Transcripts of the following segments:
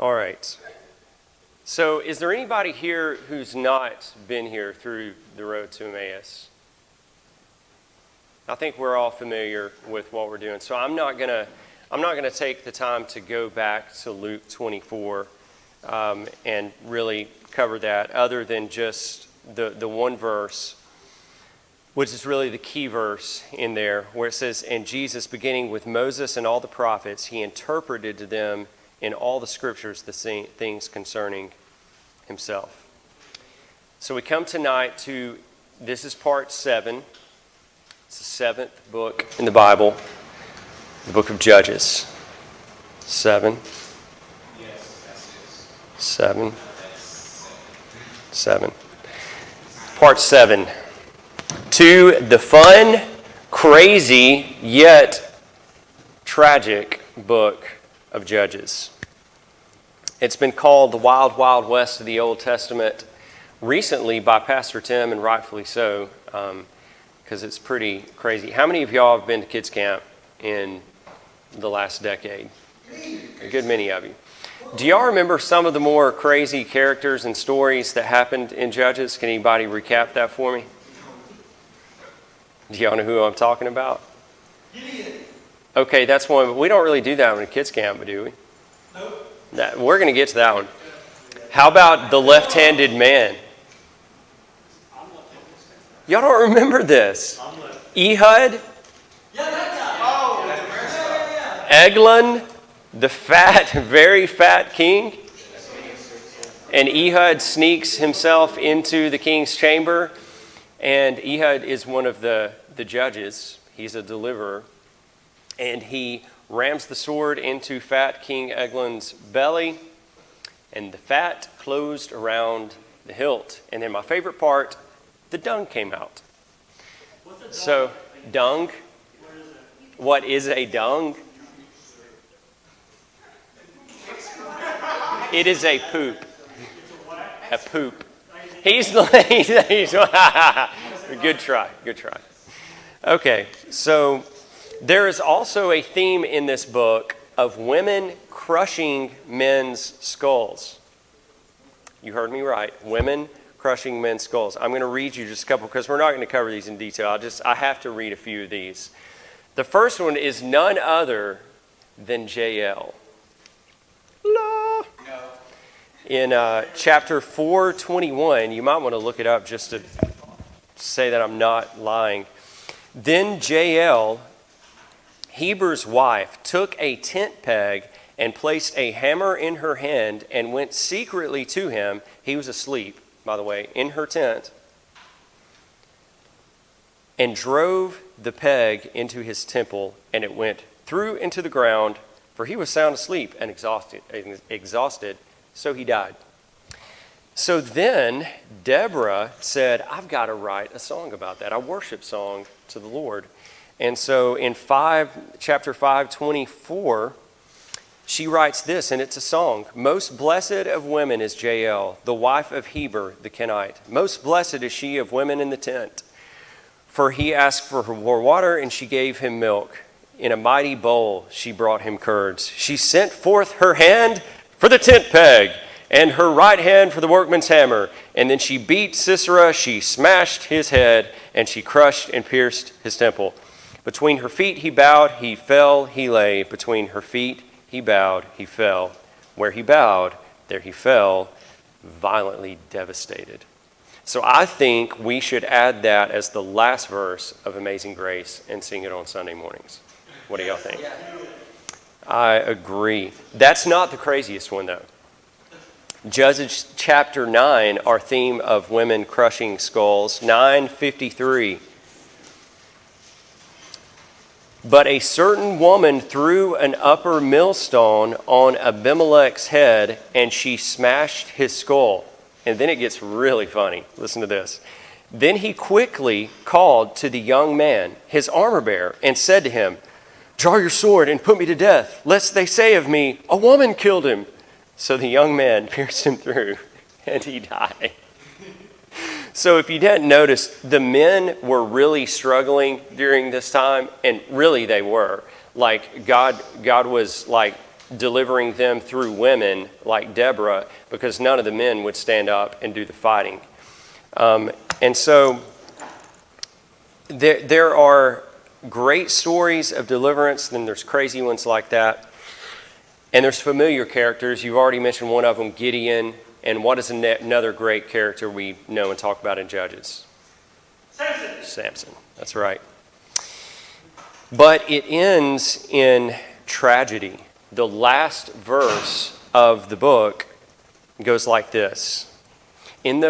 All right. So is there anybody here who's not been here through the road to Emmaus? I think we're all familiar with what we're doing. So I'm not gonna take the time to go back to Luke 24 and really cover that, other than just the one verse, which is really the key verse in there, where it says, "And Jesus, beginning with Moses and all the prophets, he interpreted to them in all the scriptures the things concerning himself." So we come tonight to, this is part 7. It's the 7th book in the Bible, the book of Judges. 7. 7. Part 7. To the fun, crazy, yet tragic book of Judges. It's been called the Wild, Wild West of the Old Testament recently by Pastor Tim, and rightfully so, because it's pretty crazy. How many of y'all have been to kids camp in the last decade? A good many of you. Do y'all remember some of the more crazy characters and stories that happened in Judges? Can anybody recap that for me? Do y'all know who I'm talking about? Okay, that's one. But we don't really do that in kids camp, do we? Nope. We're going to get to that one. How about the left-handed man? Y'all don't remember this? Ehud? Eglon, the fat, very fat king. And Ehud sneaks himself into the king's chamber. And Ehud is one of the judges. He's a deliverer. And he rams the sword into fat King Eglon's belly. And the fat closed around the hilt. And then my favorite part, the dung came out. So, dung. What is a dung? It is a poop. A poop. He's good try. Okay, so there is also a theme in this book of women crushing men's skulls. You heard me right. Women crushing men's skulls. I'm going to read you just a couple, because we're not going to cover these in detail. I have to read a few of these. The first one is none other than Jael. In chapter 4:21, you might want to look it up just to say that I'm not lying. Then Jael, Heber's wife, took a tent peg and placed a hammer in her hand and went secretly to him. He was asleep, by the way, in her tent, and drove the peg into his temple, and it went through into the ground, for he was sound asleep and exhausted, so he died. So then Deborah said, I've got to write a song about that, a worship song to the Lord. And so in chapter 5:24, she writes this, and it's a song. Most blessed of women is Jael, the wife of Heber the Kenite. Most blessed is she of women in the tent. For he asked for her water, and she gave him milk. In a mighty bowl she brought him curds. She sent forth her hand for the tent peg, and her right hand for the workman's hammer. And then she beat Sisera, she smashed his head, and she crushed and pierced his temple. Between her feet he bowed, he fell, he lay. Between her feet he bowed, he fell. Where he bowed, there he fell, violently devastated. So I think we should add that as the last verse of Amazing Grace and sing it on Sunday mornings. What do y'all think? I agree. That's not the craziest one, though. Judges chapter 9, our theme of women crushing skulls, 9:53. But a certain woman threw an upper millstone on Abimelech's head, and she smashed his skull. And then it gets really funny. Listen to this. Then he quickly called to the young man, his armor-bearer, and said to him, Draw your sword and put me to death, lest they say of me, a woman killed him. So the young man pierced him through, and he died. So if you didn't notice, the men were really struggling during this time, and really they were. Like God was like delivering them through women like Deborah, because none of the men would stand up and do the fighting. And so there are great stories of deliverance, then there's crazy ones like that. And there's familiar characters. You've already mentioned one of them, Gideon. And what is another great character we know and talk about in Judges? Samson. That's right. But it ends in tragedy. The last verse of the book goes like this. In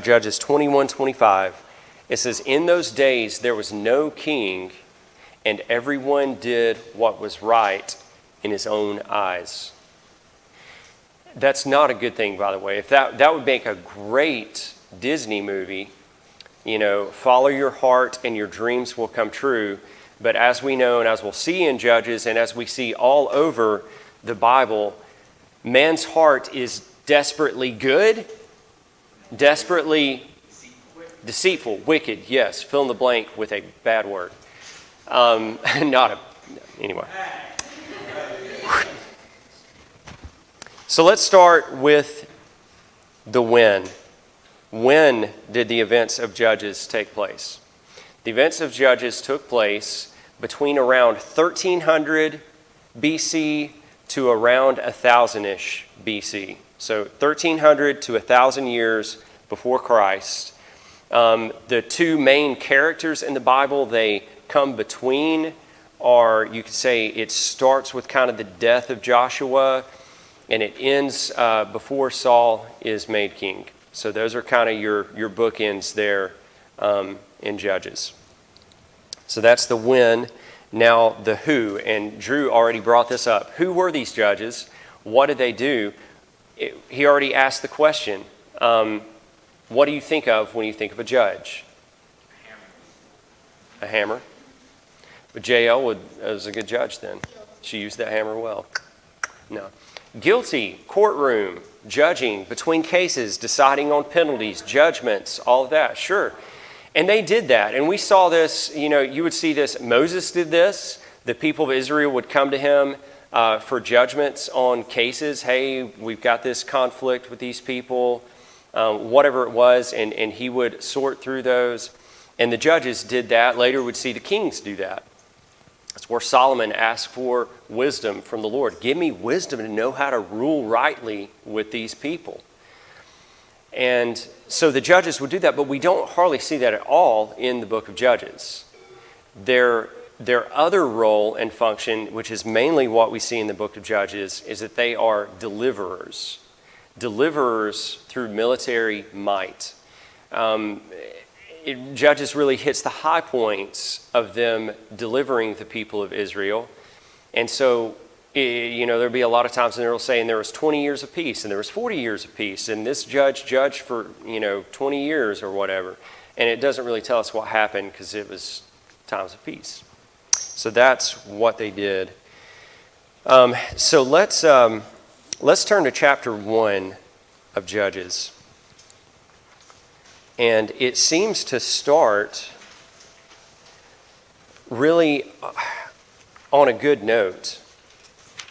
Judges 21:25, it says, "In those days there was no king, and everyone did what was right in his own eyes." That's not a good thing, by the way. If that would make a great Disney movie, follow your heart and your dreams will come true. But as we know, and as we'll see in Judges, and as we see all over the Bible, man's heart is desperately good, desperately deceitful, wicked, yes, fill in the blank with a bad word. Anyway. So let's start with the when. When did the events of Judges take place? The events of Judges took place between around 1300 BC to around 1000-ish BC. So 1300 to 1000 years before Christ. The two main characters in the Bible they come between are, you could say, it starts with kind of the death of Joshua and it ends before Saul is made king. So those are kind of your bookends there in Judges. So that's the when. Now the who, and Drew already brought this up. Who were these judges? What did they do? He already asked the question. What do you think of when you think of a judge? A hammer. But JL was a good judge then. She used that hammer well. No. Guilty, courtroom, judging between cases, deciding on penalties, judgments, all of that. Sure. And they did that. And we saw this, you would see this. Moses did this. The people of Israel would come to him for judgments on cases. Hey, we've got this conflict with these people, whatever it was. And he would sort through those. And the judges did that. Later we'd see the kings do that. That's where Solomon asked for wisdom from the Lord. Give me wisdom to know how to rule rightly with these people. And so the judges would do that, but we don't hardly see that at all in the book of Judges. Their other role and function, which is mainly what we see in the book of Judges, is that they are deliverers. Deliverers through military might. Judges really hits the high points of them delivering the people of Israel. And so, there'll be a lot of times when they'll say, and there was 20 years of peace, and there was 40 years of peace, and this judge judged for, 20 years or whatever. And it doesn't really tell us what happened because it was times of peace. So that's what they did. So let's turn to chapter 1 of Judges. And it seems to start really on a good note.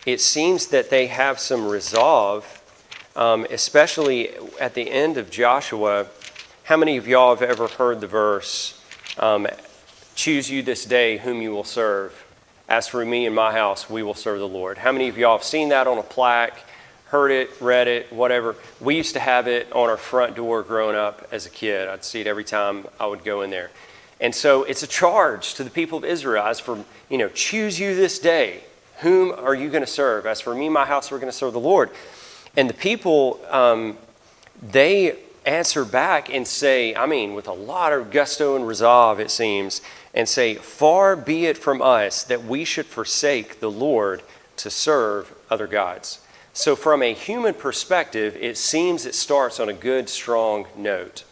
It seems that they have some resolve, especially at the end of Joshua. How many of y'all have ever heard the verse, choose you this day whom you will serve? As for me and my house, we will serve the Lord. How many of y'all have seen that on a plaque, heard it, read it, whatever? We used to have it on our front door growing up as a kid. I'd see it every time I would go in there. And so it's a charge to the people of Israel. As for, choose you this day. Whom are you going to serve? As for me and my house, we're going to serve the Lord. And the people, they answer back and say, with a lot of gusto and resolve, it seems, and say, far be it from us that we should forsake the Lord to serve other gods. So from a human perspective, it seems it starts on a good, strong note.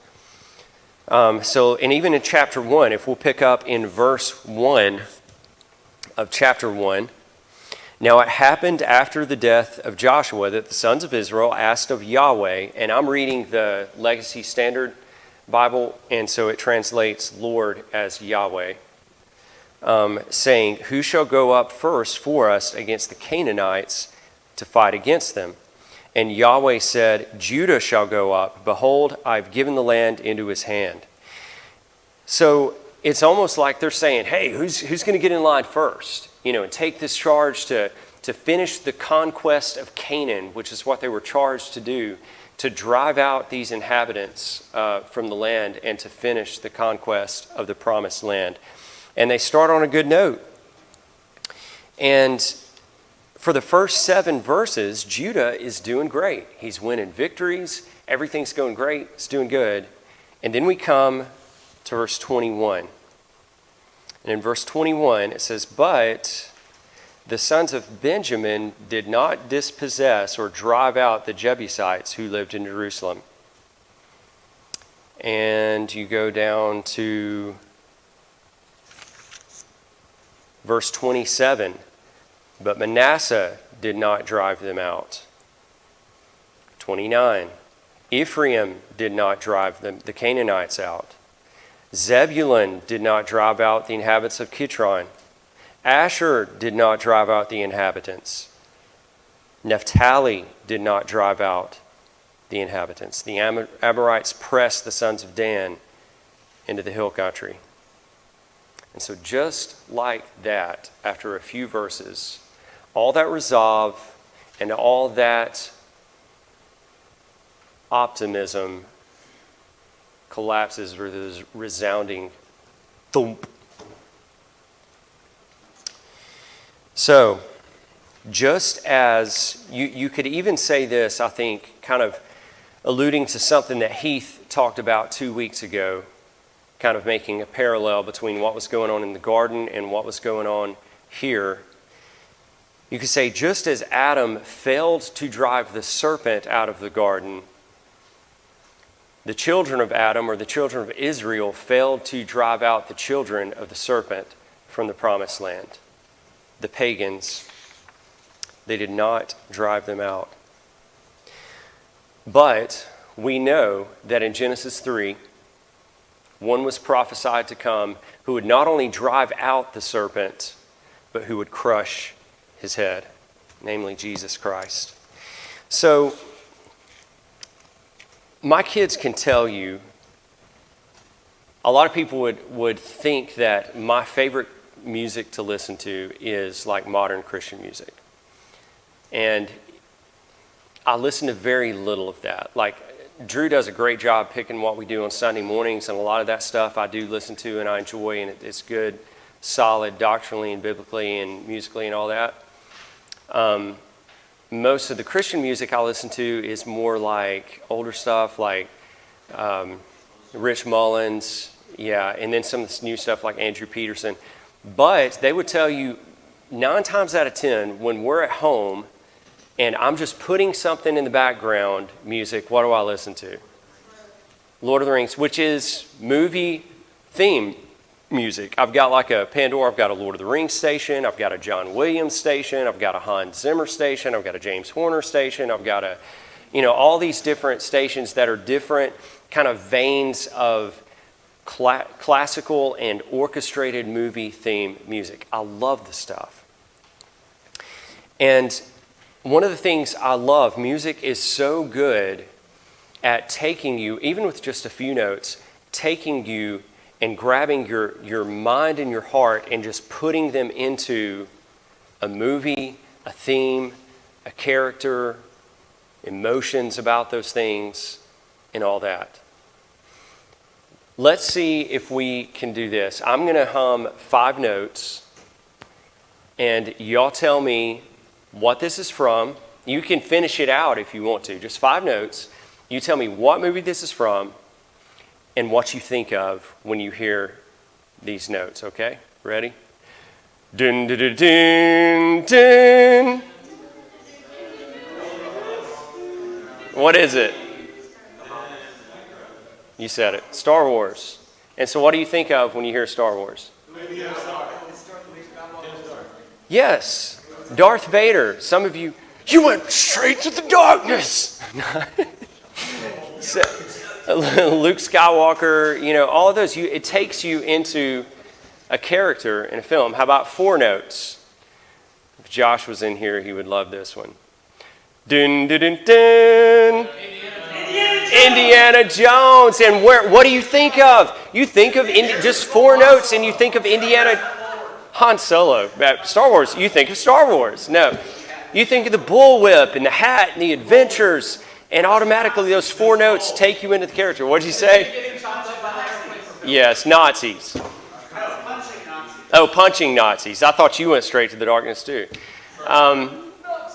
And even in chapter 1, if we'll pick up in verse 1 of chapter 1, now it happened after the death of Joshua that the sons of Israel asked of Yahweh, and I'm reading the Legacy Standard Bible, and so it translates Lord as Yahweh, saying, who shall go up first for us against the Canaanites to fight against them. And Yahweh said, Judah shall go up. Behold, I've given the land into his hand. So it's almost like they're saying, hey, who's going to get in line first? And take this charge to finish the conquest of Canaan, which is what they were charged to do, to drive out these inhabitants from the land and to finish the conquest of the promised land. And they start on a good note. And for the first 7 verses, Judah is doing great. He's winning victories. Everything's going great. It's doing good. And then we come to verse 21. And in verse 21, it says, But the sons of Benjamin did not dispossess or drive out the Jebusites who lived in Jerusalem. And you go down to verse 27. But Manasseh did not drive them out. 29. Ephraim did not drive the Canaanites out. Zebulun did not drive out the inhabitants of Kitron. Asher did not drive out the inhabitants. Naphtali did not drive out the inhabitants. The Amorites pressed the sons of Dan into the hill country. And so just like that, after a few verses, all that resolve and all that optimism collapses with a resounding thump. So, just as you could even say this, I think, kind of alluding to something that Heath talked about 2 weeks ago, kind of making a parallel between what was going on in the garden and what was going on here. You could say, just as Adam failed to drive the serpent out of the garden, the children of Adam, or the children of Israel, failed to drive out the children of the serpent from the promised land. The pagans, they did not drive them out. But we know that in Genesis 3, one was prophesied to come who would not only drive out the serpent, but who would crush his head, namely Jesus Christ. So, my kids can tell you, a lot of people would think that my favorite music to listen to is like modern Christian music. And I listen to very little of that. Like, Drew does a great job picking what we do on Sunday mornings, and a lot of that stuff I do listen to and I enjoy, and it's good, solid doctrinally and biblically and musically and all that. Most of the Christian music I listen to is more like older stuff, like Rich Mullins, and then some of this new stuff like Andrew Peterson. But they would tell you 9 times out of 10, when we're at home and I'm just putting something in the background music, what do I listen to? Lord of the Rings, which is movie theme music. I've got like a Pandora, I've got a Lord of the Rings station, I've got a John Williams station, I've got a Hans Zimmer station, I've got a James Horner station, I've got all these different stations that are different kind of veins of classical and orchestrated movie theme music. I love the stuff. And one of the things I love, music is so good at taking you, even with just a few notes, taking you and grabbing your mind and your heart and just putting them into a movie, a theme, a character, emotions about those things, and all that. Let's see if we can do this. I'm going to hum 5 notes, and y'all tell me what this is from. You can finish it out if you want to. Just 5 notes. You tell me what movie this is from and what you think of when you hear these notes, okay? Ready? Dun, dun, dun, dun, dun. What is it? You said it. Star Wars. And so what do you think of when you hear Star Wars? Yes. Darth Vader. Some of you went straight to the darkness. Luke Skywalker, all of those. It takes you into a character in a film. How about 4 notes? If Josh was in here, he would love this one. Dun, dun, dun, dun. Indiana Jones. And what do you think of? You think of just 4 notes and you think of Indiana. Han Solo. Star Wars, you think of Star Wars. No. You think of the bullwhip and the hat and the adventures, and automatically those 4 notes take you into the character. What did you say? Yes, Nazis. Oh, punching Nazis. I thought you went straight to the darkness too.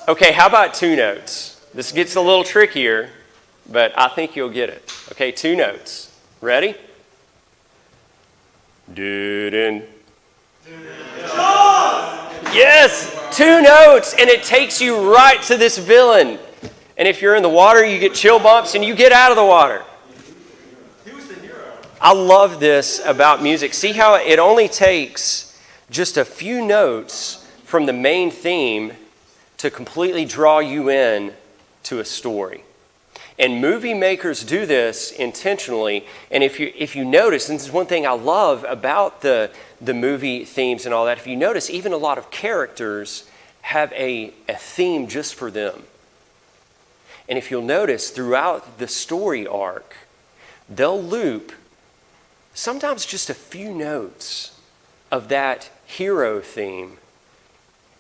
Okay, how about 2 notes? This gets a little trickier, but I think you'll get it. Okay, 2 notes. Ready? Doo-doo. Yes, 2 notes, and it takes you right to this villain. And if you're in the water, you get chill bumps and you get out of the water. I love this about music. See how it only takes just a few notes from the main theme to completely draw you in to a story. And movie makers do this intentionally. And if you notice, and this is one thing I love about the movie themes and all that, if you notice, even a lot of characters have a theme just for them. And if you'll notice, throughout the story arc, they'll loop sometimes just a few notes of that hero theme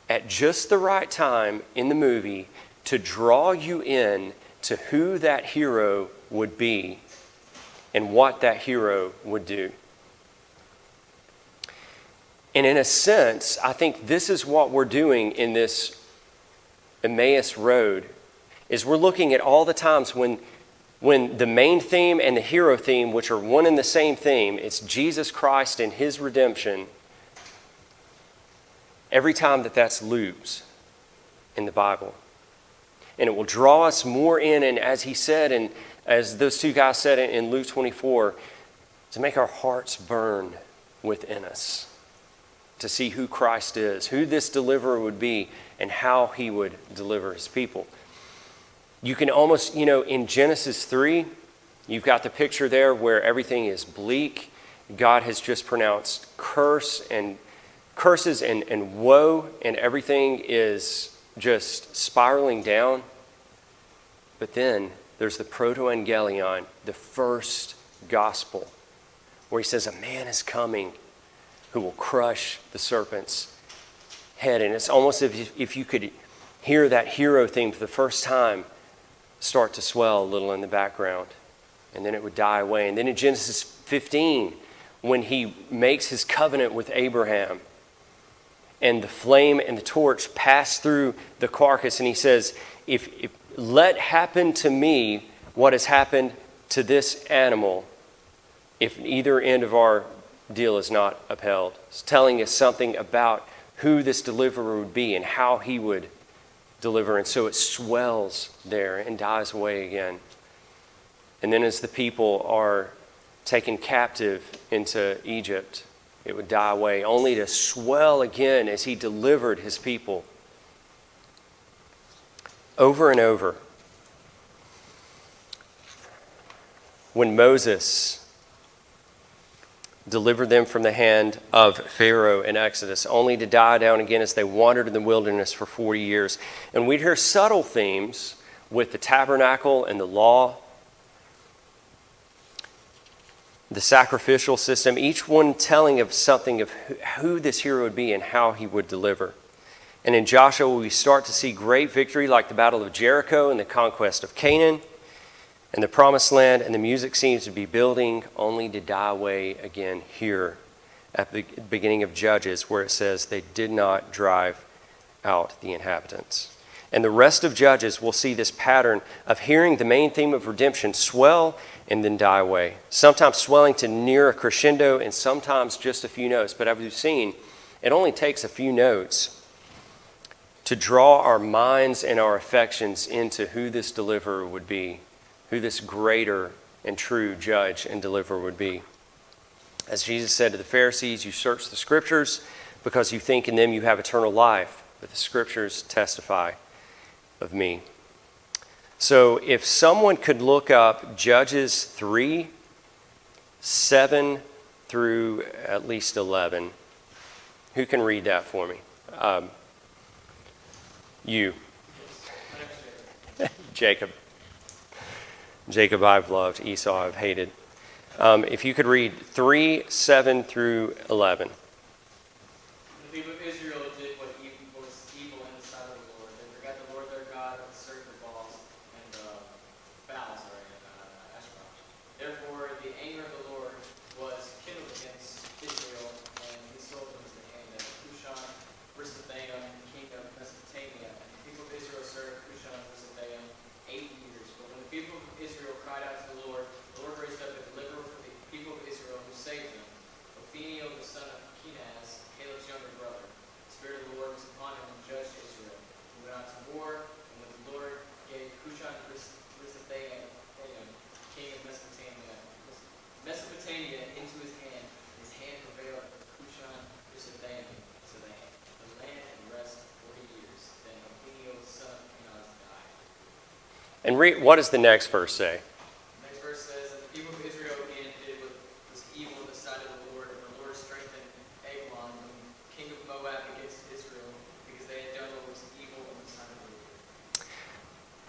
at just the right time in the movie to draw you in to who that hero would be and what that hero would do. And in a sense, I think this is what we're doing in this Emmaus road, is we're looking at all the times when the main theme and the hero theme, which are one and the same theme, it's Jesus Christ and his redemption, every time that's loops in the Bible. And it will draw us more in, and as he said, and as those 2 guys said in Luke 24, to make our hearts burn within us, to see who Christ is, who this deliverer would be, and how he would deliver his people. You can almost, in Genesis 3, you've got the picture there where everything is bleak. God has just pronounced curses and woe, and everything is just spiraling down. But then there's the proto-evangelion, the first gospel, where he says a man is coming who will crush the serpent's head. And it's almost as if you could hear that hero theme for the first time start to swell a little in the background, and then it would die away. And then in Genesis 15, when he makes his covenant with Abraham, and the flame and the torch pass through the carcass, and he says, if let happen to me what has happened to this animal, if either end of our deal is not upheld. It's telling us something about who this deliverer would be and how he would deliver. And so it swells there and dies away again. And then as the people are taken captive into Egypt, it would die away, only to swell again as he delivered his people over and over. When Moses delivered them from the hand of Pharaoh in Exodus, only to die down again as they wandered in the wilderness for 40 years. And we'd hear subtle themes with the tabernacle and the law, the sacrificial system, each one telling of something of who this hero would be and how he would deliver. And in Joshua, we start to see great victory like the Battle of Jericho and the conquest of Canaan and the Promised Land, and the music seems to be building only to die away again here at the beginning of Judges, where it says they did not drive out the inhabitants. And the rest of Judges will see this pattern of hearing the main theme of redemption swell and then die away, sometimes swelling to near a crescendo and sometimes just a few notes. But as we've seen, it only takes a few notes to draw our minds and our affections into who this deliverer would be, who this greater and true judge and deliverer would be. As Jesus said to the Pharisees, you search the scriptures because you think in them you have eternal life, but the scriptures testify of me. So if someone could look up Judges 3, 7 through at least 11, who can read that for me? You. Jacob. Jacob I've loved, Esau I've hated. If you could read 3:7 through 11. The people of Israel did what was evil in the sight of the Lord. They forgot the Lord their God and served the Baals and Ashtaroth. Therefore, the anger of the Lord was kindled against Israel, and he sold them into the hand of Cushan, Rishathaim, king of Mesopotamia. And the people of Israel served Cushan and Rishathaim 8 years. But when the people of Israel cried out to the Lord raised up a deliverer for the people of Israel who saved them, Othniel the son of Kenaz, Caleb's younger brother. The Spirit of the Lord was upon him and judged Israel. He went out to war, and when the Lord gave Cushan Rishathaim, king of Mesopotamia, into his hand prevailed over Cushan Rishathaim. So the land had rest 40 years. Then Othniel the son of Kenaz died. And what does the next verse say?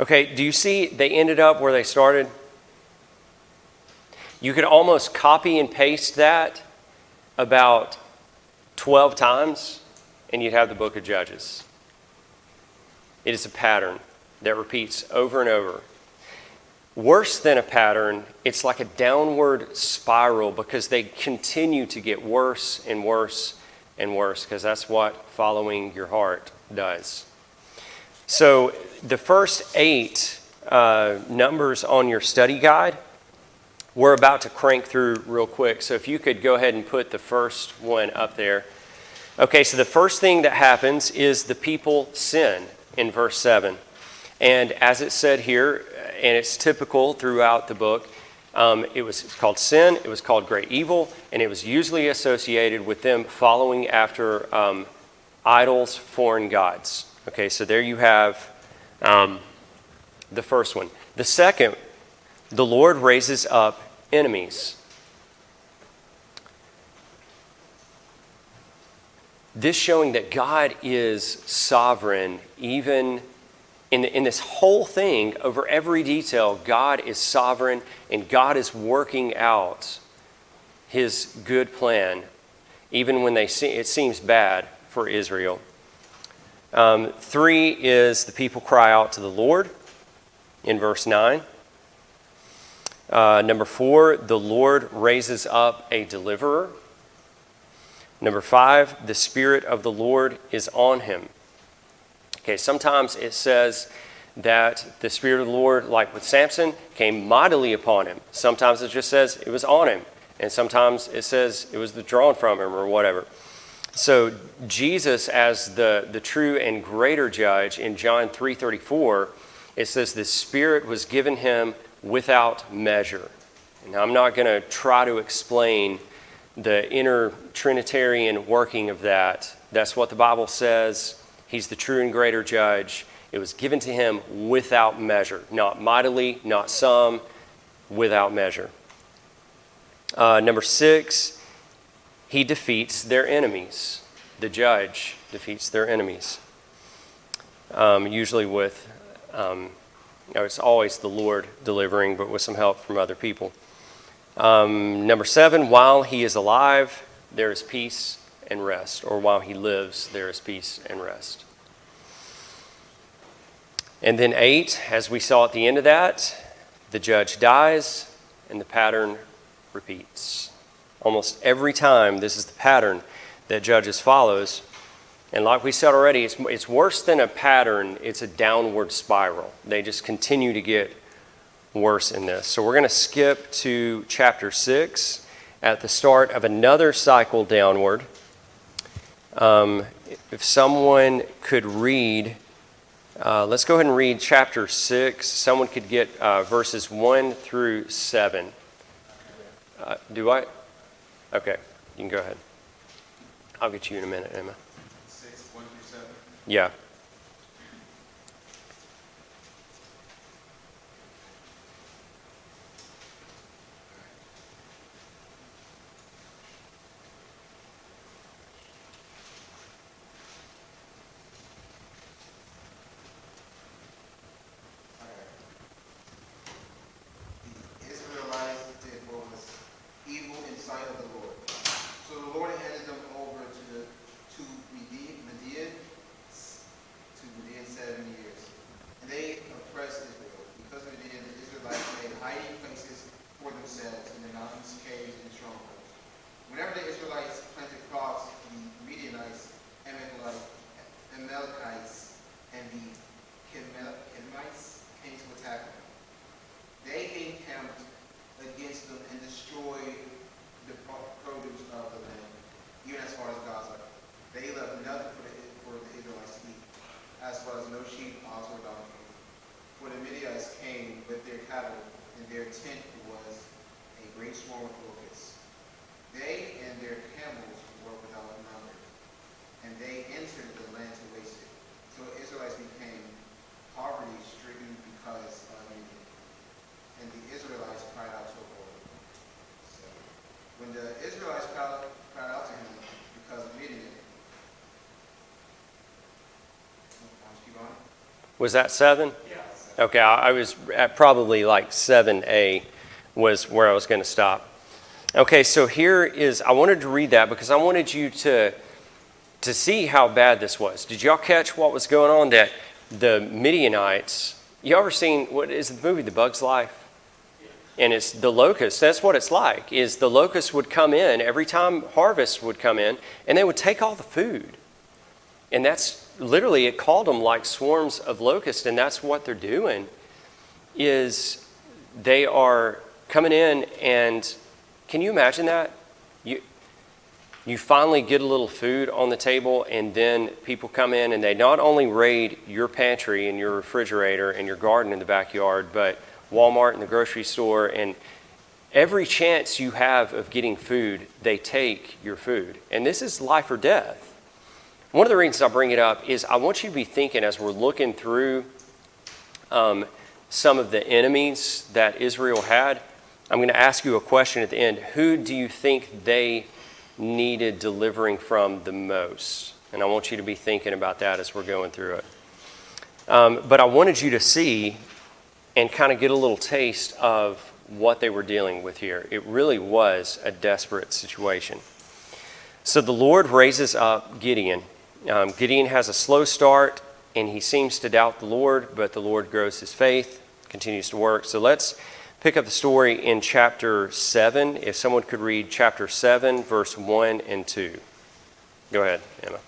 Okay, do you see they ended up where they started? You could almost copy and paste that about 12 times, and you'd have the book of Judges. It is a pattern that repeats over and over. Worse than a pattern, it's like a downward spiral because they continue to get worse and worse and worse, because that's what following your heart does. So the first 8 numbers on your study guide, we're about to crank through real quick. So if you could go ahead and put the first one up there. Okay, so the first thing that happens is the people sin in verse 7. And as it said here, and it's typical throughout the book, it's called sin, it was called great evil, and it was usually associated with them following after idols, foreign gods. Okay, so there you have the first one. The second, the Lord raises up enemies. This showing that God is sovereign, even in this whole thing, over every detail, God is sovereign and God is working out his good plan, even when it seems bad for Israel. 3 is the people cry out to the Lord in verse 9. Number 4, the Lord raises up a deliverer. Number 5, the Spirit of the Lord is on him. Okay, sometimes it says that the Spirit of the Lord, like with Samson, came mightily upon him. Sometimes it just says it was on him. And sometimes it says it was withdrawn from him or whatever. So Jesus, as the true and greater judge, in John 3:34, it says the Spirit was given him without measure. And I'm not going to try to explain the inner Trinitarian working of that. That's what the Bible says. He's the true and greater judge. It was given to him without measure. Not mightily, not some, without measure. Number 6, he defeats their enemies. The judge defeats their enemies. Usually with, it's always the Lord delivering, but with some help from other people. Number 7, while he is alive, there is peace and rest. Or while he lives, there is peace and rest. And then 8, as we saw at the end of that, the judge dies and the pattern repeats. Almost every time, this is the pattern that Judges follows. And like we said already, it's worse than a pattern. It's a downward spiral. They just continue to get worse in this. So we're going to skip to chapter 6 at the start of another cycle downward. If someone could read, let's go ahead and read chapter 6. Someone could get verses 1 through 7. Do I? Okay, you can go ahead. I'll get you in a minute, Emma. 6, 1 through 7? Yeah. hiding places for themselves in the mountains, caves, and strongholds. Whenever the Israelites planted crops, the Midianites, Amalekites, and the Kenites came to attack them. They encamped against them and destroyed the produce of the land, even as far as Gaza. They left nothing for the Israelites to eat, as well as no sheep, ox, or donkey. For the Midianites came with their cattle, and their tent was a great swarm of locusts. They and their camels were without number, and they entered the land to waste it. So the Israelites became poverty-stricken because of Midian. And the Israelites cried out to the Lord. So when the Israelites cried out to him because of Midian, keep on. Was that 7? Yeah. Okay, I was at probably like 7a was where I was going to stop. Okay, so here is, I wanted to read that because I wanted you to see how bad this was. Did y'all catch what was going on? That the Midianites, you ever seen, what is the movie, The Bug's Life? And it's the locusts. That's what it's like, is the locusts would come in every time harvest would come in, and they would take all the food. And that's literally, it called them like swarms of locusts, and that's what they're doing, is they are coming in, and can you imagine that? You finally get a little food on the table, and then people come in and they not only raid your pantry and your refrigerator and your garden in the backyard, but Walmart and the grocery store, and every chance you have of getting food, they take your food. And this is life or death. One of the reasons I bring it up is I want you to be thinking, as we're looking through some of the enemies that Israel had, I'm going to ask you a question at the end. Who do you think they needed delivering from the most? And I want you to be thinking about that as we're going through it. But I wanted you to see and kind of get a little taste of what they were dealing with here. It really was a desperate situation. So the Lord raises up Gideon. Gideon has a slow start, and he seems to doubt the Lord, but the Lord grows his faith, continues to work. So let's pick up the story in chapter 7. If someone could read chapter 7, verse 1 and 2. Go ahead, Emma.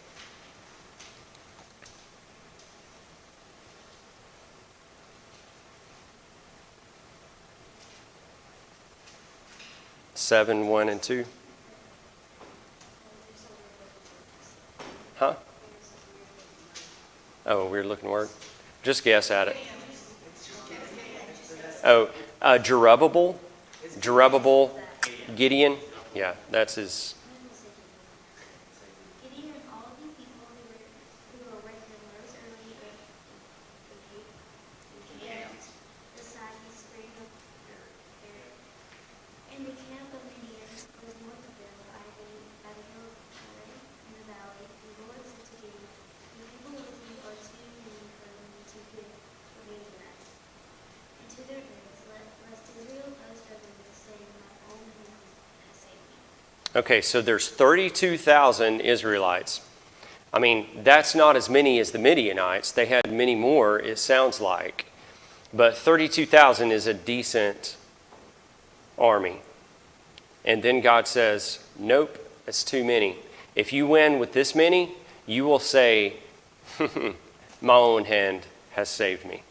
Seven, 1 and 2. Huh? Oh, weird looking word. Just guess at it. Oh, Jerubbaal, Gideon. Yeah, that's his. Gideon and all the people who were with him rose early and camped beside the spring of Eric. In the camp of Midian was north of them by the hill in the valley. The Lord said to Gideon, "The people with you are too many for me to give the Midianites into their hands, lest Israel boast over me, saying, My own hand has saved me." Okay, so there's 32,000 Israelites. I mean, that's not as many as the Midianites. They had many more, it sounds like. But 32,000 is a decent army. And then God says, nope, it's too many. If you win with this many, you will say, my own hand has saved me.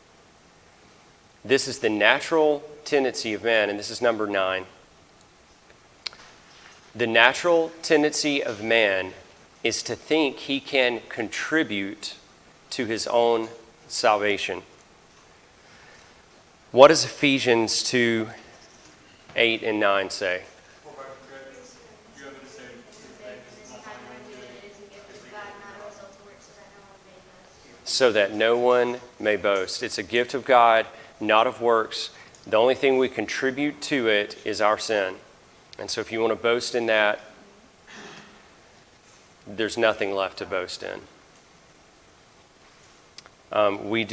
This is the natural tendency of man, and this is number 9. The natural tendency of man is to think he can contribute to his own salvation. What does Ephesians 2, 8 and 9 say? So that no one may boast. It's a gift of God, not of works. The only thing we contribute to it is our sin. And so if you want to boast in that, there's nothing left to boast in. We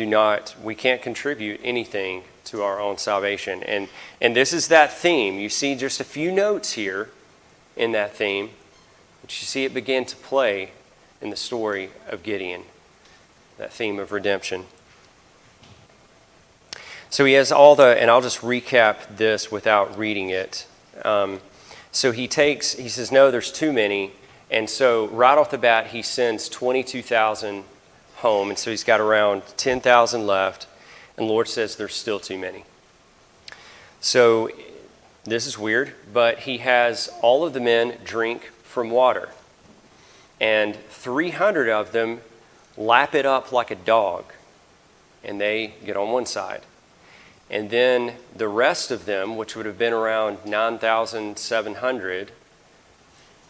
can't contribute anything to our own salvation. And this is that theme. You see just a few notes here in that theme, but you see it begin to play in the story of Gideon, that theme of redemption. So he has all the, and I'll just recap this without reading it. So he says, no, there's too many. And so right off the bat, he sends 22,000 home. And so he's got around 10,000 left. And the Lord says there's still too many. So this is weird, but he has all of the men drink from water. And 300 of them lap it up like a dog. And they get on one side. And then the rest of them, which would have been around 9,700,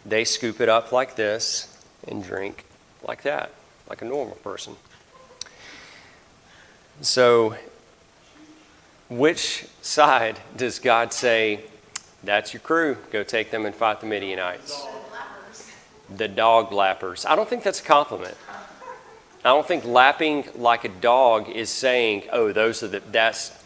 they scoop it up like this and drink like that, like a normal person. So, which side does God say, that's your crew, go take them and fight the Midianites? The dog lappers. I don't think that's a compliment. I don't think lapping like a dog is saying, oh, those are that's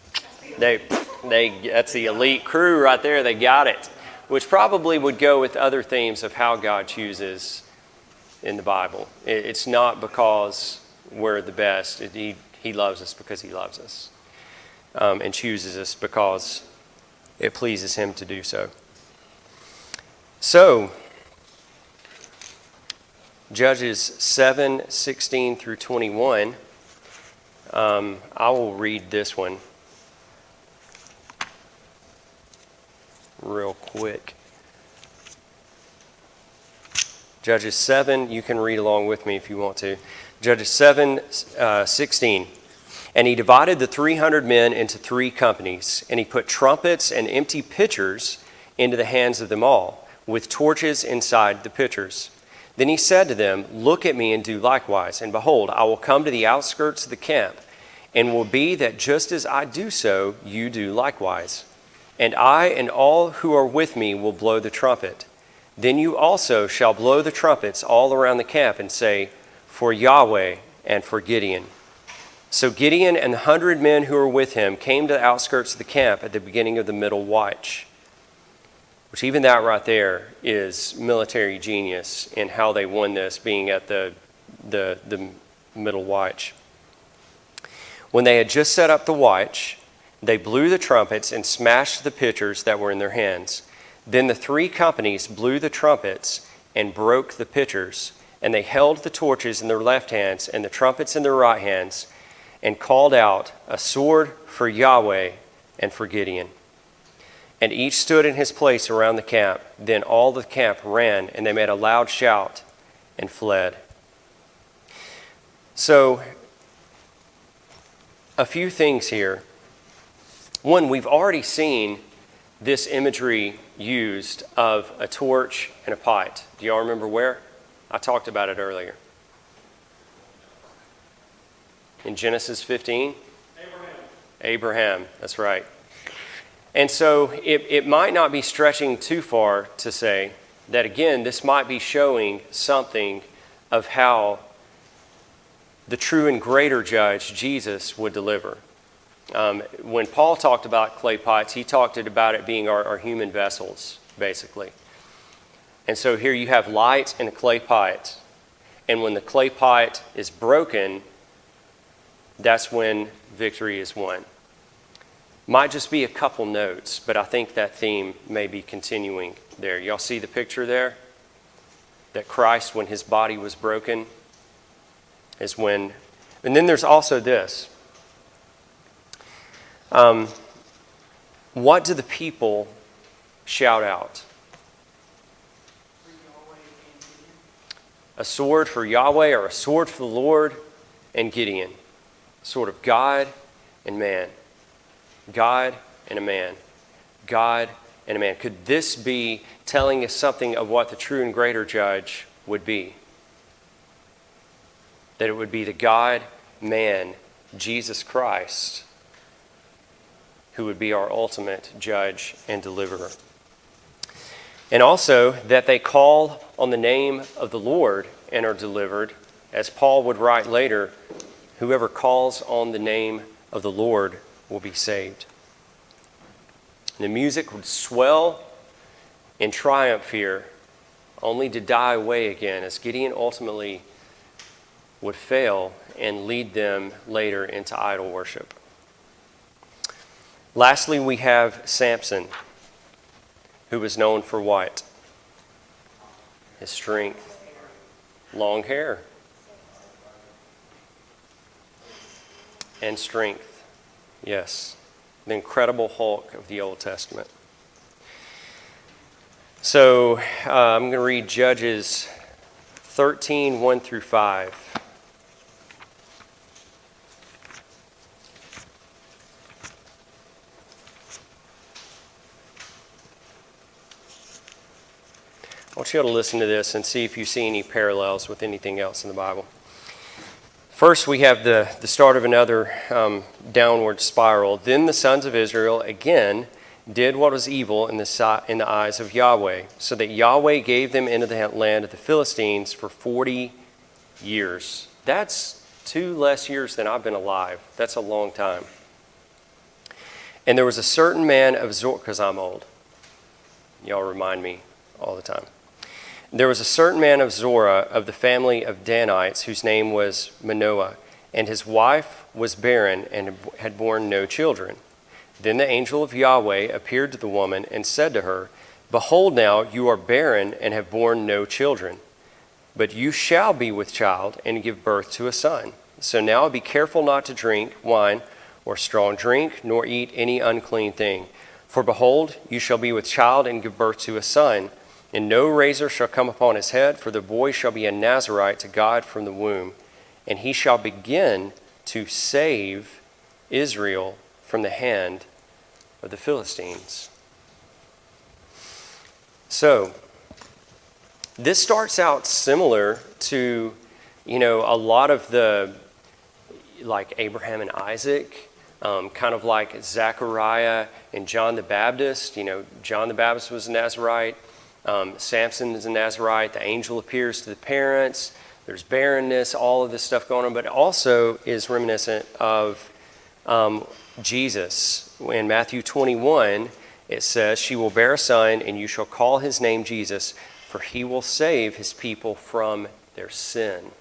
the elite crew right there, they got it. Which probably would go with other themes of how God chooses in the Bible. It's not because we're the best. He loves us because he loves us. And chooses us because it pleases him to do so. So, Judges 7:16 through 21. I will read this one real quick. Judges 7, you can read along with me if you want to. Judges 7:16. And he divided the 300 men into 3 companies, and he put trumpets and empty pitchers into the hands of them all, with torches inside the pitchers. Then he said to them, look at me and do likewise. And behold, I will come to the outskirts of the camp, and will be that just as I do so, you do likewise. And I and all who are with me will blow the trumpet. Then you also shall blow the trumpets all around the camp and say, for Yahweh and for Gideon. So Gideon and the 100 men who were with him came to the outskirts of the camp at the beginning of the middle watch. Which even that right there is military genius in how they won this, being at the middle watch. When they had just set up the watch, they blew the trumpets and smashed the pitchers that were in their hands. Then the 3 companies blew the trumpets and broke the pitchers, and they held the torches in their left hands and the trumpets in their right hands, and called out, a sword for Yahweh and for Gideon. And each stood in his place around the camp. Then all the camp ran, and they made a loud shout and fled. So, a few things here. One, we've already seen this imagery used of a torch and a pipe. Do y'all remember where? I talked about it earlier. In Genesis 15? Abraham, that's right. And so it might not be stretching too far to say that, again, this might be showing something of how the true and greater judge, Jesus, would deliver. When Paul talked about clay pots, he talked about it being our human vessels, basically. And so here you have light in a clay pot. And when the clay pot is broken, that's when victory is won. Might just be a couple notes, but I think that theme may be continuing there. Y'all see the picture there? That Christ, when his body was broken, is when... And then there's also this. What do the people shout out? A sword for Yahweh, or a sword for the Lord and Gideon. Sword of God and man. God and a man. God and a man. Could this be telling us something of what the true and greater judge would be? That it would be the God, man, Jesus Christ, who would be our ultimate judge and deliverer. And also that they call on the name of the Lord and are delivered. As Paul would write later, whoever calls on the name of the Lord will be saved. The music would swell in triumph here, only to die away again, as Gideon ultimately would fail and lead them later into idol worship. Lastly, we have Samson, who was known for what? His strength. Long hair. And strength. Yes. The Incredible Hulk of the Old Testament. So I'm going to read Judges 13, 1 through 5. I want you all to listen to this and see if you see any parallels with anything else in the Bible. First, we have the start of another downward spiral. Then the sons of Israel again did what was evil in the eyes of Yahweh, so that Yahweh gave them into the land of the Philistines for 40 years. That's 2 less years than I've been alive. That's a long time. And there was a certain man of Zorah, because I'm old. Y'all remind me all the time. There was a certain man of Zorah of the family of Danites, whose name was Manoah, and his wife was barren and had borne no children. Then the angel of Yahweh appeared to the woman and said to her, Behold now, you are barren and have borne no children, but you shall be with child and give birth to a son. So now be careful not to drink wine or strong drink, nor eat any unclean thing. For behold, you shall be with child and give birth to a son, and no razor shall come upon his head, for the boy shall be a Nazarite to God from the womb, and he shall begin to save Israel from the hand of the Philistines. So, this starts out similar to, a lot of the, like Abraham and Isaac, kind of like Zechariah and John the Baptist. John the Baptist was a Nazarite. Samson is a Nazarite. The angel appears to the parents. There's barrenness, all of this stuff going on, but it also is reminiscent of Jesus. In Matthew 21, it says, She will bear a son, and you shall call his name Jesus, for he will save his people from their sin.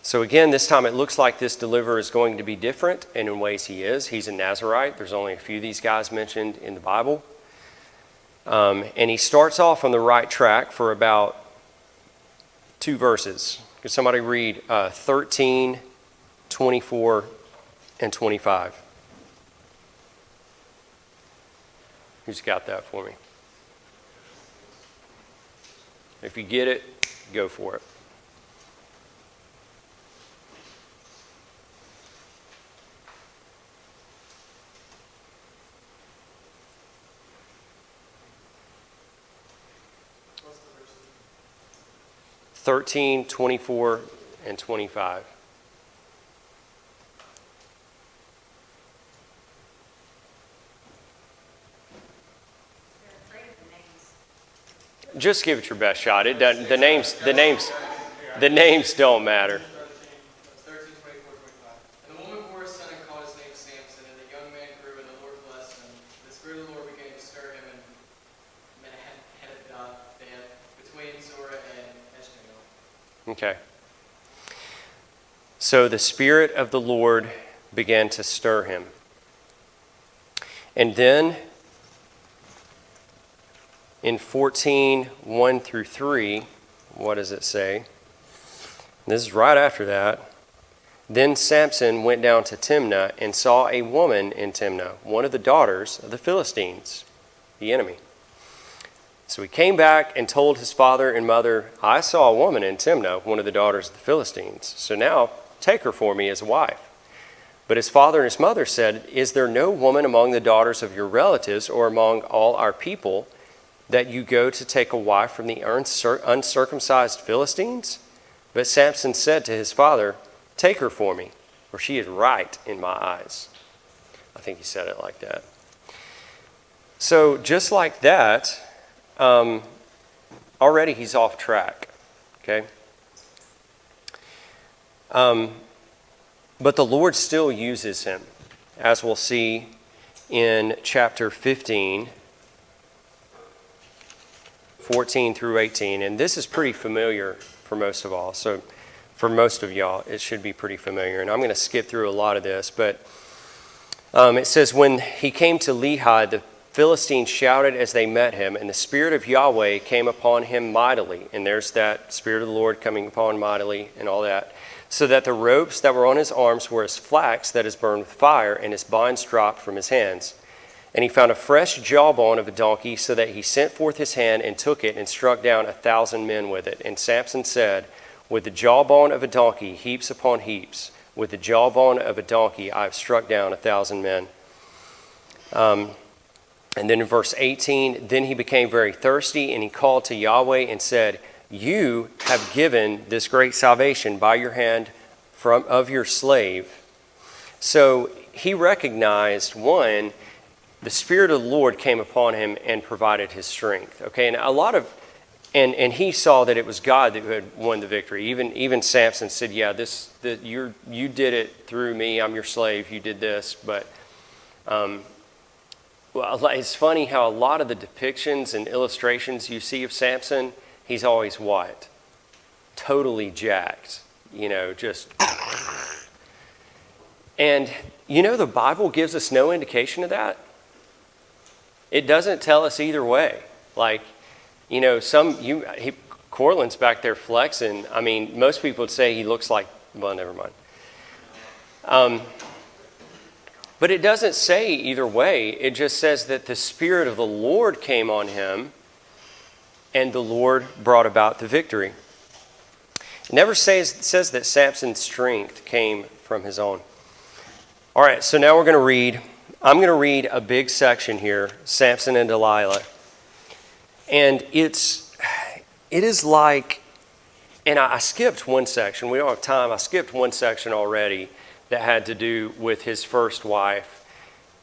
So again, this time it looks like this deliverer is going to be different, and in ways he is. He's a Nazarite. There's only a few of these guys mentioned in the Bible. And he starts off on the right track for about 2 verses. Could somebody read 13, 24, and 25? Who's got that for me? If you get it, go for it. What's the verse? 13, 24, and 25. Just give it your best shot. It doesn't, the names don't matter. 13, 24, 25. And the woman bore a son and called his name Samson, and the young man grew, and the Lord blessed him. The Spirit of the Lord began to stir him in Menahanath, between Zorah and Eshtaol. Okay. So the Spirit of the Lord began to stir him. And then in 14, 1 through 3, what does it say? This is right after that. Then Samson went down to Timnah and saw a woman in Timnah, one of the daughters of the Philistines, the enemy. So he came back and told his father and mother, I saw a woman in Timnah, one of the daughters of the Philistines. So now take her for me as a wife. But his father and his mother said, Is there no woman among the daughters of your relatives or among all our people that you go to take a wife from the uncircumcised Philistines? But Samson said to his father, Take her for me, for she is right in my eyes. I think he said it like that. So just like that, already he's off track, okay? But the Lord still uses him, as we'll see in chapter 15, 14 through 18. And this is pretty familiar for most of all. So for most of y'all, it should be pretty familiar. And I'm going to skip through a lot of this. But It says, when he came to Lehi, the Philistines shouted as they met him, and the Spirit of Yahweh came upon him mightily. And there's that Spirit of the Lord coming upon mightily and all that. So that the ropes that were on his arms were as flax that is burned with fire, and his bonds dropped from his hands. And he found a fresh jawbone of a donkey, so that he sent forth his hand and took it and struck down 1,000 men with it. And Samson said, with the jawbone of a donkey, heaps upon heaps. With the jawbone of a donkey, I have struck down 1,000 men. And then in verse 18, then he became very thirsty, and he called to Yahweh and said, you have given this great salvation by your hand of your slave. So he recognized, one, the Spirit of the Lord came upon him and provided his strength. Okay, and he saw that it was God that had won the victory. Even Samson said, yeah, you did it through me. I'm your slave. You did this. But well, it's funny how a lot of the depictions and illustrations you see of Samson, he's always what? Totally jacked. Just... And, the Bible gives us no indication of that. It doesn't tell us either way. Like, Cortland's back there flexing. I mean, most people would say he looks like, well, never mind. But it doesn't say either way. It just says that the Spirit of the Lord came on him, and the Lord brought about the victory. It never says that Samson's strength came from his own. All right, so now I'm going to read a big section here, Samson and Delilah. And it is like, and I skipped one section. We don't have time. I skipped one section already that had to do with his first wife.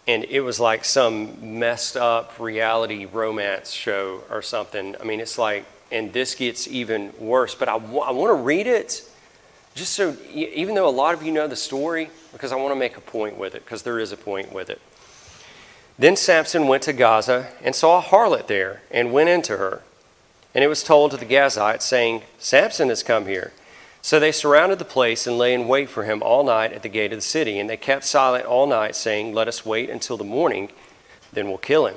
And it was like some messed up reality romance show or something. I mean, it's like, and this gets even worse. But I want to read it just so, even though a lot of you know the story, because I want to make a point with it, because there is a point with it. Then Samson went to Gaza and saw a harlot there and went into her. And it was told to the Gazites, saying, Samson has come here. So they surrounded the place and lay in wait for him all night at the gate of the city. And they kept silent all night, saying, let us wait until the morning, then we'll kill him.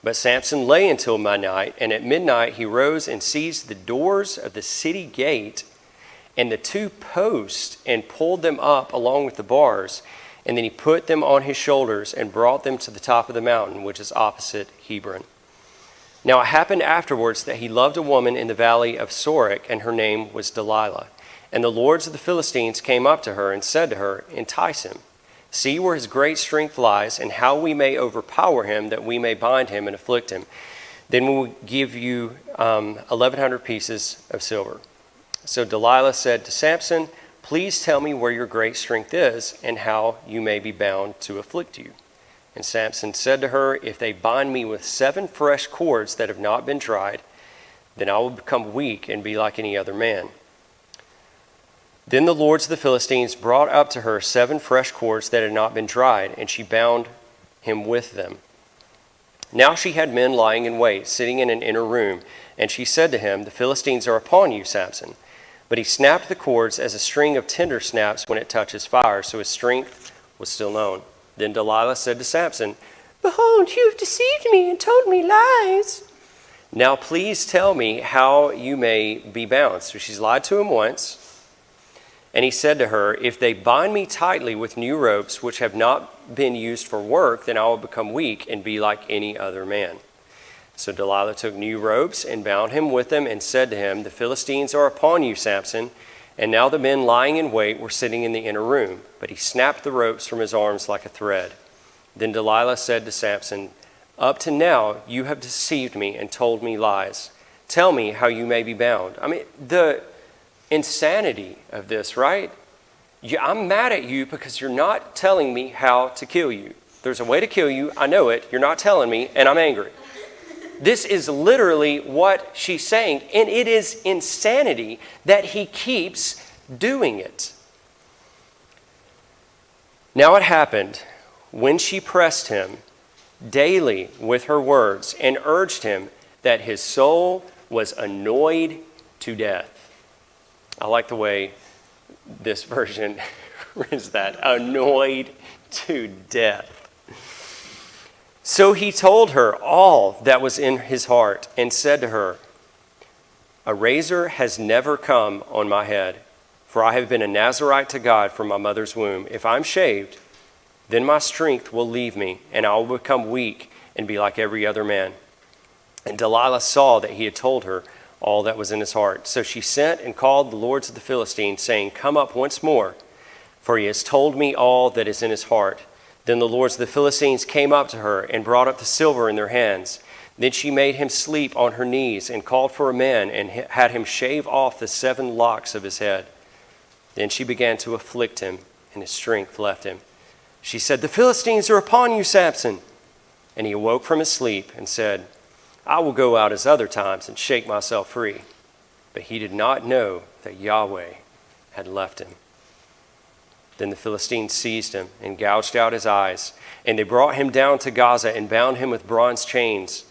But Samson lay until midnight, and at midnight he rose and seized the doors of the city gate and the 2 posts and pulled them up along with the bars. And then he put them on his shoulders and brought them to the top of the mountain, which is opposite Hebron. Now it happened afterwards that he loved a woman in the valley of Sorek, and her name was Delilah. And the lords of the Philistines came up to her and said to her, entice him. See where his great strength lies, and how we may overpower him, that we may bind him and afflict him. Then we will give you 1,100 pieces of silver. So Delilah said to Samson, please tell me where your great strength is, and how you may be bound to afflict you. And Samson said to her, if they bind me with 7 fresh cords that have not been dried, then I will become weak and be like any other man. Then the lords of the Philistines brought up to her 7 fresh cords that had not been dried, and she bound him with them. Now she had men lying in wait, sitting in an inner room, and she said to him, the Philistines are upon you, Samson. But he snapped the cords as a string of tinder snaps when it touches fire, so his strength was still known. Then Delilah said to Samson, behold, you have deceived me and told me lies. Now please tell me how you may be bound. So she's lied to him once. And he said to her, if they bind me tightly with new ropes, which have not been used for work, then I will become weak and be like any other man. So Delilah took new ropes and bound him with them and said to him, the Philistines are upon you, Samson. And now the men lying in wait were sitting in the inner room, but he snapped the ropes from his arms like a thread. Then Delilah said to Samson, up to now you have deceived me and told me lies. Tell me how you may be bound. I mean, the insanity of this, right? I'm mad at you because you're not telling me how to kill you. There's a way to kill you. I know it. You're not telling me, and I'm angry. This is literally what she's saying, and it is insanity that he keeps doing it. Now it happened when she pressed him daily with her words and urged him that his soul was annoyed to death. I like the way this version is that? Annoyed to death. So he told her all that was in his heart and said to her, a razor has never come on my head, for I have been a Nazirite to God from my mother's womb. If I'm shaved, then my strength will leave me, and I will become weak and be like every other man. And Delilah saw that he had told her all that was in his heart. So she sent and called the lords of the Philistines, saying, come up once more, for he has told me all that is in his heart. Then the lords of the Philistines came up to her and brought up the silver in their hands. Then she made him sleep on her knees and called for a man and had him shave off the 7 locks of his head. Then she began to afflict him, and his strength left him. She said, the Philistines are upon you, Samson. And he awoke from his sleep and said, I will go out as other times and shake myself free. But he did not know that Yahweh had left him. Then the Philistines seized him and gouged out his eyes. And they brought him down to Gaza and bound him with bronze chains.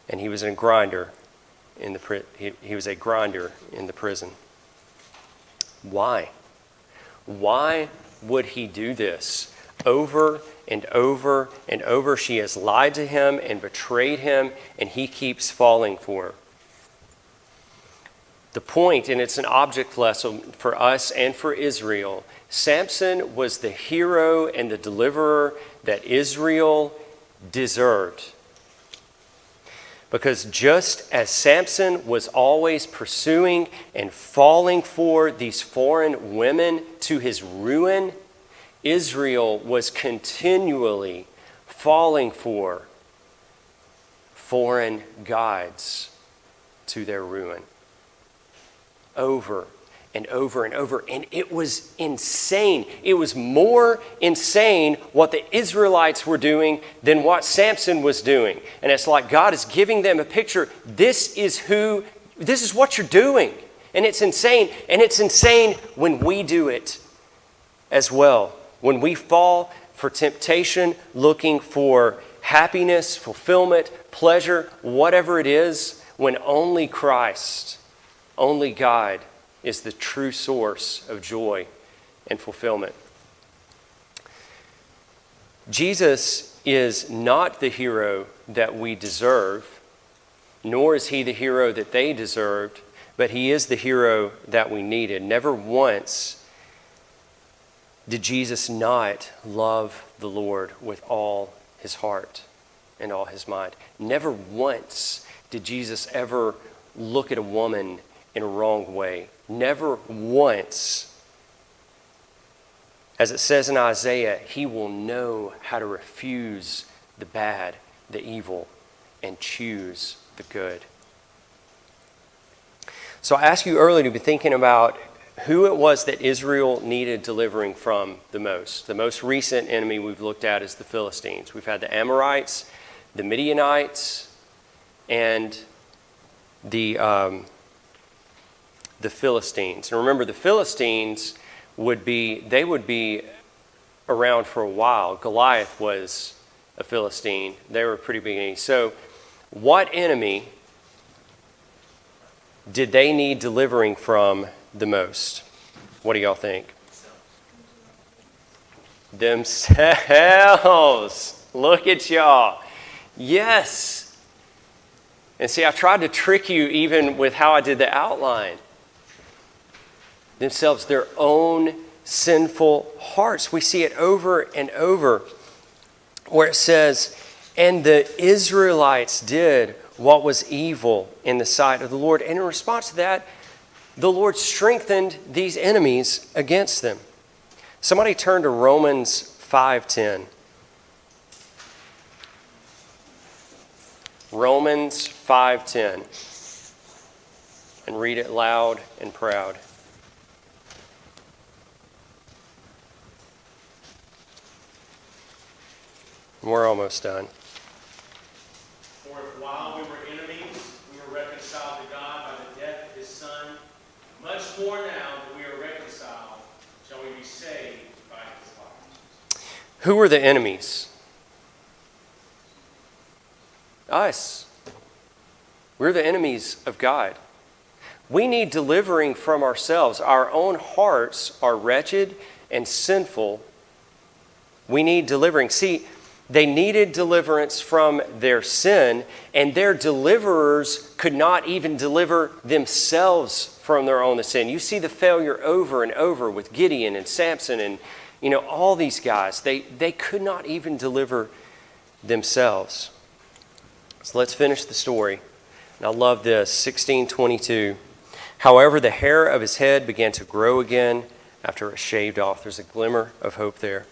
And he was a grinder in the prison. Why? Why would he do this? Over and over and over, she has lied to him and betrayed him, and he keeps falling for her. The point, and it's an object lesson for us and for Israel, Samson was the hero and the deliverer that Israel deserved. Because just as Samson was always pursuing and falling for these foreign women to his ruin, Israel was continually falling for foreign guides to their ruin. Over and over and over. And it was insane. It was more insane what the Israelites were doing than what Samson was doing. And it's like God is giving them a picture. This is what you're doing. And it's insane. And it's insane when we do it as well. When we fall for temptation, looking for happiness, fulfillment, pleasure, whatever it is, when only Christ, only God, is the true source of joy and fulfillment. Jesus is not the hero that we deserve, nor is he the hero that they deserved, but he is the hero that we needed. Never once did Jesus not love the Lord with all his heart and all his mind. Never once did Jesus ever look at a woman in a wrong way. Never once. As it says in Isaiah, he will know how to refuse the bad, the evil, and choose the good. So I asked you earlier to be thinking about who it was that Israel needed delivering from the most. The most recent enemy we've looked at is the Philistines. We've had the Amorites, the Midianites, and the Philistines. And remember, the Philistines would be around for a while. Goliath was a Philistine. They were pretty big enemies. So what enemy did they need delivering from the most? What do y'all think? Themselves. Look at y'all. Yes. And see, I tried to trick you even with how I did the outline. Themselves, their own sinful hearts. We see it over and over where it says, and the Israelites did what was evil in the sight of the Lord. And in response to that, the Lord strengthened these enemies against them. Somebody turn to Romans 5:10. Romans 5:10. And read it loud and proud. We're almost done. For if while we were enemies, we were reconciled to God by the death of his Son, much more now that we are reconciled, shall we be saved by his life. Who were the enemies? Us. We're the enemies of God. We need delivering from ourselves. Our own hearts are wretched and sinful, we need delivering. See, they needed deliverance from their sin, and their deliverers could not even deliver themselves from their own sin. You see the failure over and over with Gideon and Samson and all these guys. They could not even deliver themselves. So let's finish the story. And I love this, 16:22. However, the hair of his head began to grow again after it shaved off. There's a glimmer of hope there.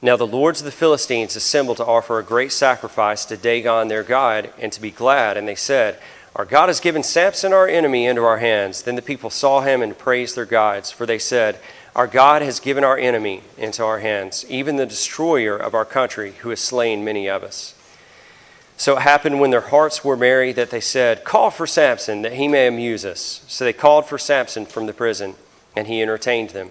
Now the lords of the Philistines assembled to offer a great sacrifice to Dagon their god and to be glad. And they said, our God has given Samson our enemy into our hands. Then the people saw him and praised their gods. For they said, our God has given our enemy into our hands, even the destroyer of our country, who has slain many of us. So it happened when their hearts were merry that they said, call for Samson, that he may amuse us. So they called for Samson from the prison, and he entertained them.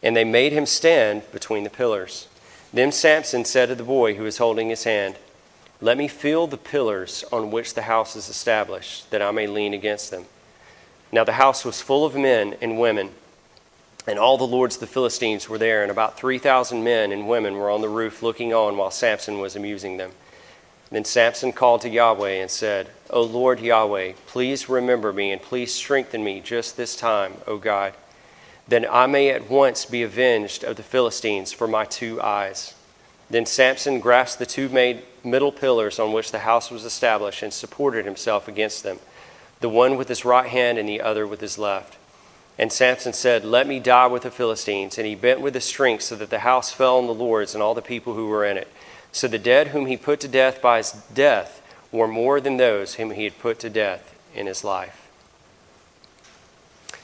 And they made him stand between the pillars. Then Samson said to the boy who was holding his hand, let me feel the pillars on which the house is established, that I may lean against them. Now the house was full of men and women, and all the lords of the Philistines were there, and about 3,000 men and women were on the roof looking on while Samson was amusing them. Then Samson called to Yahweh and said, O Lord Yahweh, please remember me and please strengthen me just this time, O God, that I may at once be avenged of the Philistines for my 2 eyes. Then Samson grasped the 2 middle pillars on which the house was established and supported himself against them, the one with his right hand and the other with his left. And Samson said, let me die with the Philistines. And he bent with his strength so that the house fell on the lords and all the people who were in it. So the dead whom he put to death by his death were more than those whom he had put to death in his life.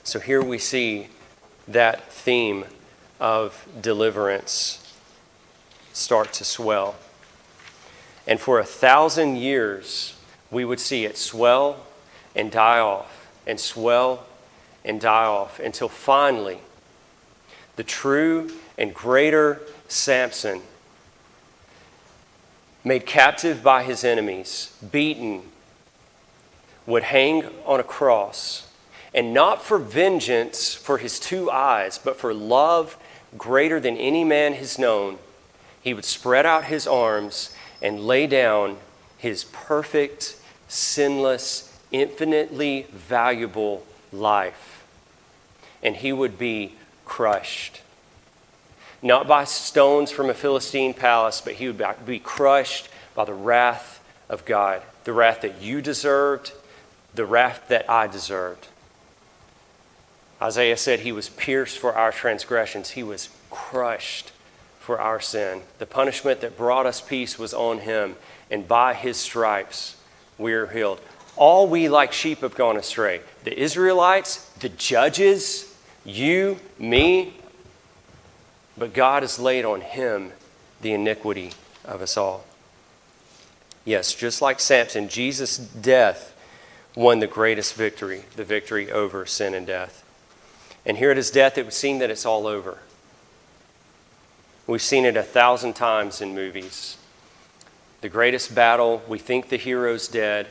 So here we see that theme of deliverance start to swell. And for 1,000 years, we would see it swell and die off, and swell and die off, until finally the true and greater Samson, made captive by his enemies, beaten, would hang on a cross, and not for vengeance for his 2 eyes, but for love greater than any man has known, he would spread out his arms and lay down his perfect, sinless, infinitely valuable life. And he would be crushed. Not by stones from a Philistine palace, but he would be crushed by the wrath of God. The wrath that you deserved, the wrath that I deserved. Isaiah said he was pierced for our transgressions. He was crushed for our sin. The punishment that brought us peace was on him, and by his stripes we are healed. All we like sheep have gone astray. The Israelites, the judges, you, me, but God has laid on him the iniquity of us all. Yes, just like Samson, Jesus' death won the greatest victory, the victory over sin and death. And here at his death, it would seem that it's all over. We've seen it 1,000 times in movies. The greatest battle, we think the hero's dead.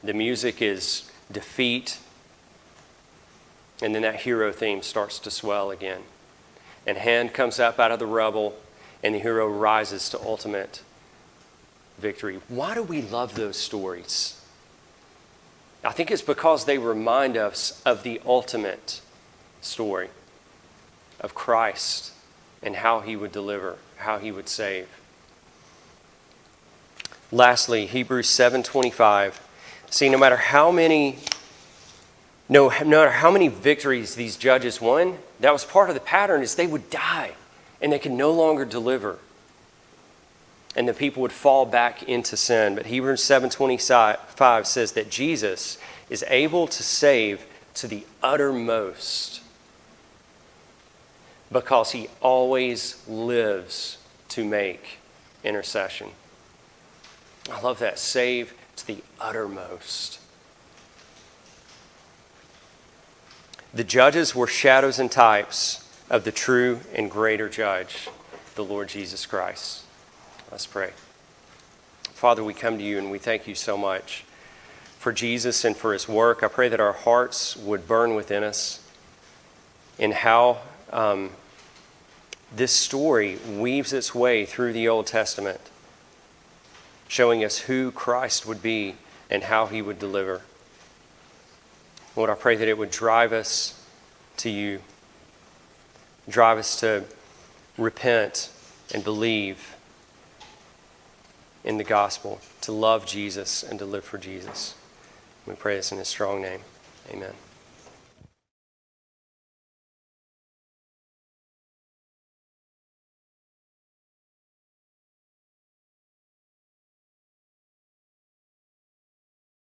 The music is defeat. And then that hero theme starts to swell again. And a hand comes up out of the rubble, and the hero rises to ultimate victory. Why do we love those stories? I think it's because they remind us of the ultimate story of Christ and how he would deliver, how he would save. Lastly, Hebrews 7:25. See, no matter how many victories these judges won, that was part of the pattern, is they would die and they could no longer deliver. And the people would fall back into sin. But Hebrews 7:25 says that Jesus is able to save to the uttermost because he always lives to make intercession. I love that. Save to the uttermost. The judges were shadows and types of the true and greater judge, the Lord Jesus Christ. Let's pray. Father, we come to you and we thank you so much for Jesus and for his work. I pray that our hearts would burn within us in how this story weaves its way through the Old Testament, showing us who Christ would be and how he would deliver. Lord, I pray that it would drive us to you, drive us to repent and believe in the gospel, to love Jesus and to live for Jesus. We pray this in his strong name. Amen.